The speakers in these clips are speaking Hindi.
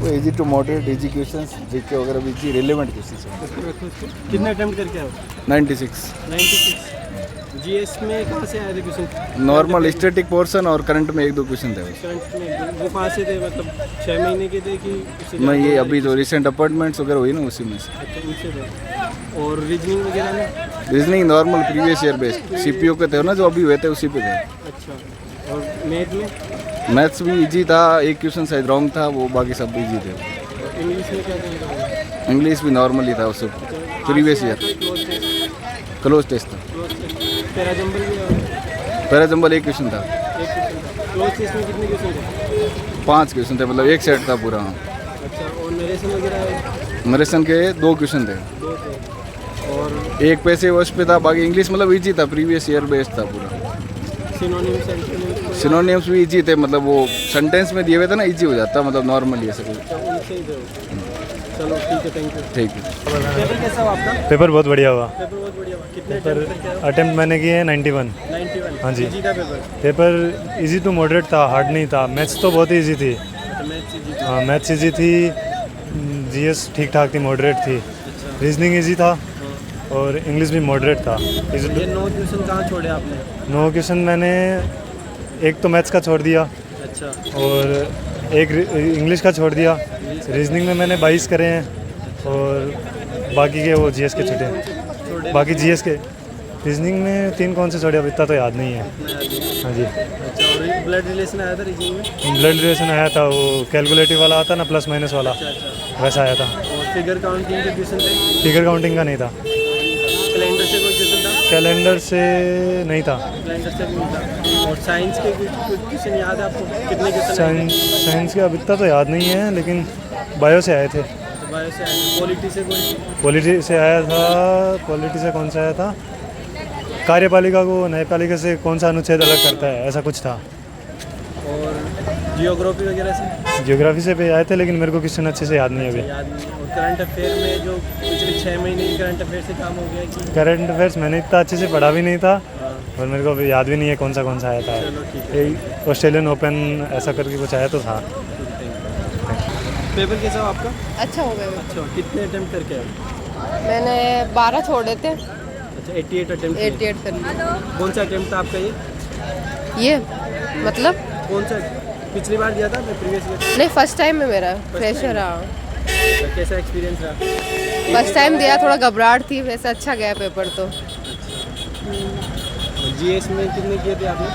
वो easy to moderate easy questions GK वगैरह भी इजी रिलेवेंट क्वेश्चंस हैं। कितने अटेम्प्ट करके आए 96 96 जीएस में कहाँ से आए थे क्वेश्चन नॉर्मल स्टैटिक पोर्शन और करंट में 1-2 क्वेश्चन थे बस। करंट में वो कहाँ से थे मतलब 6 महीने के थे कि उससे मैं ज़्यादा? ये अभी जो रिसेंट अपॉइंटमेंट्स वगैरह हुई ना उसी में से। अच्छा उनसे थे और रीजनिंग वगैरह में reasoning normal previous year based CPU के थे ना जो अभी हुए थे उसी पे थे। अच्छा और मैथ में मैथ्स भी इजी था, एक क्वेश्चन शायद रॉन्ग था, वो बाकी सब इजी थे। और इंग्लिश में क्या था इंग्लिश भी नॉर्मल ही था उससे प्रीवियस ईयर क्लोज टेस्ट था। पैराजंबल भी पहला जंबल एक क्वेश्चन था, एक क्वेश्चन था क्लोज टेस्ट में कितने क्वेश्चन थे 5 क्वेश्चन थे मतलब एक सेट था पूरा। अच्छा और नरेशन वगैरह नरेशन के 2 क्वेश्चन थे, 2 थे और एक पैसे वर्ष पे था, बाकी इंग्लिश मतलब इजी था, प्रीवियस ईयर बेस्ड था पूरा। सिनोनिम्स एंटोनिम्स सिनोनिम्स भी इजी थे, मतलब वो सेंटेंस में दिए हुए थे ना, इजी हो जाता मतलब नॉर्मली ऐसा कुछ। उनसे ही थे वो। चलो ठीक है थैंक यू। ठीक है। पेपर कैसा हुआ आपका पेपर बहुत बढ़िया हुआ। पेपर बहुत बढ़िया हुआ कितने अटेम्प्ट करके आए हो? अटेम्प्ट मैंने किए हैं 91। 91 हाँ जी। इजी था paper paper easy to moderate था, हार्ड नहीं था। मैथ्स तो बहुत ईजी थी। तो मैथ्स इजी था हाँ मैथ्स ईजी थी, जीएस ठीक ठाक थी, मॉडरेट थी। अच्छा रीजनिंग ईजी था हाँ। और इंग्लिश भी मॉडरेट था। ये 9 ट्यूशन कहाँ छोड़े आपने 9 क्वेश्चन मैंने एक तो मैथ्स का छोड़ दिया अच्छा और एक इंग्लिश का छोड़ दिया। रीजनिंग में मैंने 22 करे हैं और बाकी के वो जीएस के छूटे हैं। छोड़े बाकी जीएस के रीजनिंग में 3 कौन से छोड़े अब इतना तो याद नहीं है। हाँ जी। अच्छा और ब्लड रिलेशन आया था रीजनिंग में ब्लड रिलेशन आया था, वो कैलकुलेटिव वाला आता ना, प्लस माइनस वाला, अच्छा अच्छा वैसा आया था। और फिगर काउंटिंग के क्वेश्चन थे फिगर काउंटिंग का नहीं था। कैलेंडर से कोई क्वेश्चन था कैलेंडर से नहीं था। कैलेंडर से भी नहीं था और साइंस के कुछ क्वेश्चन याद है आपको कितने क्वेश्चन साइंस के अब इतना तो याद नहीं है, लेकिन बायो से आए थे। बायो से आए पॉलिटी से कोई पॉलिटी से आया था। पॉलिटी से कौन सा आया था, कार्यपालिका को न्यायपालिका से कौन सा अनुच्छेद अलग करता है, ऐसा कुछ था। और जियोग्राफी वगैरह से जियोग्राफी से पे आए थे, लेकिन मेरे को क्वेश्चन अच्छे से याद नहीं है अभी। याद नहीं है। और करंट अफेयर में जो पिछले 6 महीने की करंट अफेयर से काम हो गया कि करंट अफेयर्स मैंने इतना अच्छे से पढ़ा भी नहीं था हाँ, और मेरे को अभी याद भी नहीं है कौन सा आया था। चलो ठीक है ऑस्ट्रेलियन ओपन ऐसा करके कुछ आया तो था। पेपर कैसा हुआ आपका अच्छा हो गया। अच्छा कितने अटेम्प्ट करके आए मैंने 12 छोड़े थे, अच्छा 88 अटेम्प्ट 88 कर लिए। कौन सा अटेम्प्ट था आपका ये मतलब कौन सा पिछली बार दिया था मैं प्रीवियस ईयर नहीं, फर्स्ट टाइम है मेरा, फ्रेशर। हाँ कैसा एक्सपीरियंस रहा फर्स्ट टाइम दिया, थोड़ा घबराहट थी, वैसे अच्छा गया पेपर तो। जीएस में कितने किए थे आपने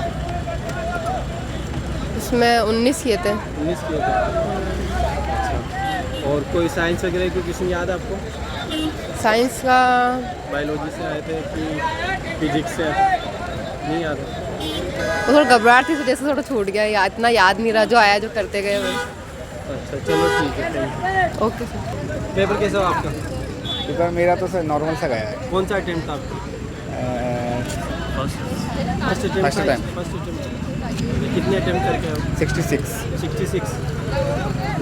इसमें 19 किए थे। 19 किए थे अच्छा और कोई साइंस वगैरह की क्वेश्चन याद है आपको साइंस का बायोलॉजी से आए थे कि फिजिक्स से नहीं याद है तो थोड़ा घबराहट थी, तो जैसे थोड़ा छूट गया, इतना याद नहीं रहा, जो आया जो करते गए वो। अच्छा चलो ठीक है thank okay sir. You paper कैसा हुआ आपका पेपर मेरा तो सर नॉर्मल सा गया है। कौन सा अटेम्प्ट था आपका first First time. First attempt कितने अटेम्प्ट करके आए हो 66। 66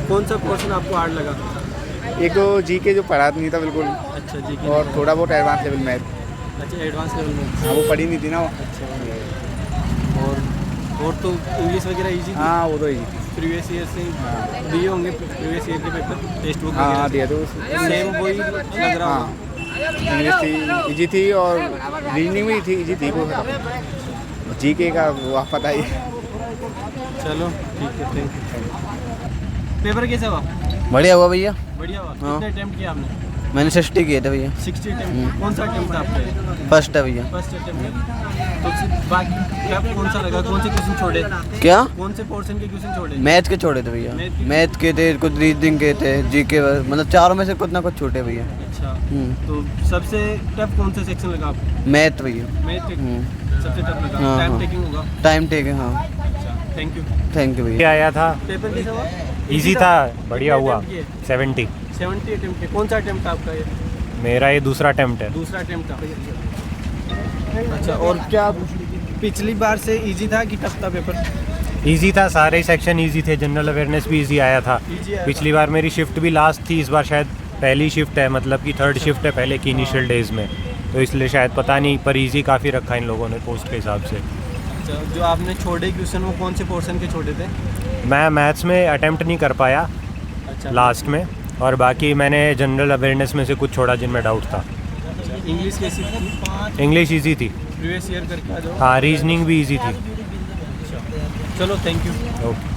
कौन सा पोर्शन आपको हार्ड लगा एक तो जीके जो पढ़ा नहीं था बिल्कुल, अच्छा जी की और थोड़ा बहुत एडवांस लेवल मैथ, अच्छा एडवांस लेवल में हाँ वो पढ़ी नहीं थी ना वो। अच्छा और तो इंग्लिश वगैरह इजी थी हाँ वो तो इजी थी। प्रीवियस ईयर से दिए होंगे प्रीवियस ईयर के पेपर टेक्स्ट बुक हाँ वगैरह दिया तो सेम वही लग रहा हाँ होगा इंग्लिश थी इजी थी और रीजनिंग भी थी इजी थी। वो जीके का वाह पता ही है। चलो ठीक है थैंक यू पेपर कैसा हुआ बढ़िया हुआ भैया। बढ़िया हुआ हाँ। कितने अटेम्प्ट किया आपने मैंने 60 किए थे भैया। 60 अटेम्प्ट कौन सा अटेम्प्ट था आपका फर्स्ट है भैया। फर्स्ट अटेम्प्ट तो बाकी क्या कौन सा लगा कौन से क्वेश्चन छोड़े क्या कौन से पोर्शन के क्वेश्चन छोड़े मैथ के छोड़े थे भैया। मैथ के? मैथ के थे, कुछ रीजनिंग के थे, जीके, मतलब चारों में से कुछ ना कुछ छोटे भैया। अच्छा तो सबसे टफ कौन सा सेक्शन लगा आपको मैथ भैया। मैथ हम्म। सबसे टफ लगा हाँ, टाइम हाँ। टेकिंग होगा टाइम टेक है हाँ। अच्छा थैंक यू थैंक यू ये भैया। आया था, पेपर कैसा हुआ इजी था, बढ़िया हुआ। 70 70 अटेम्प्ट किए कौन सा अटेम्प्ट था आपका ये मेरा ये दूसरा अटेम्प्ट है। दूसरा अटेम्प्ट था अच्छा और क्या पिछली बार से इजी था कि टफ था पेपर इजी था, सारे सेक्शन इजी थे, जनरल अवेयरनेस भी इजी आया था। इजी आया पिछली बार मेरी शिफ्ट भी लास्ट थी, इस बार शायद पहली शिफ्ट है, मतलब कि थर्ड शिफ्ट है पहले की इनिशियल डेज में, तो इसलिए शायद पता नहीं, पर इजी काफ़ी रखा इन लोगों ने पोस्ट के हिसाब से। अच्छा जो आपने छोड़े क्वेश्चन वो कौन से पोर्शन के छोड़े थे मैं मैथ्स में अटेम्प्ट नहीं कर पाया, अच्छा। लास्ट में, और बाकी मैंने जनरल अवेयरनेस में से कुछ छोड़ा जिनमें डाउट था। इंग्लिश कैसी थी? इंग्लिश इजी थी, प्रीवियस ईयर करके आ जाओ। हाँ रीजनिंग भी इजी थी। चलो थैंक यू। ओके।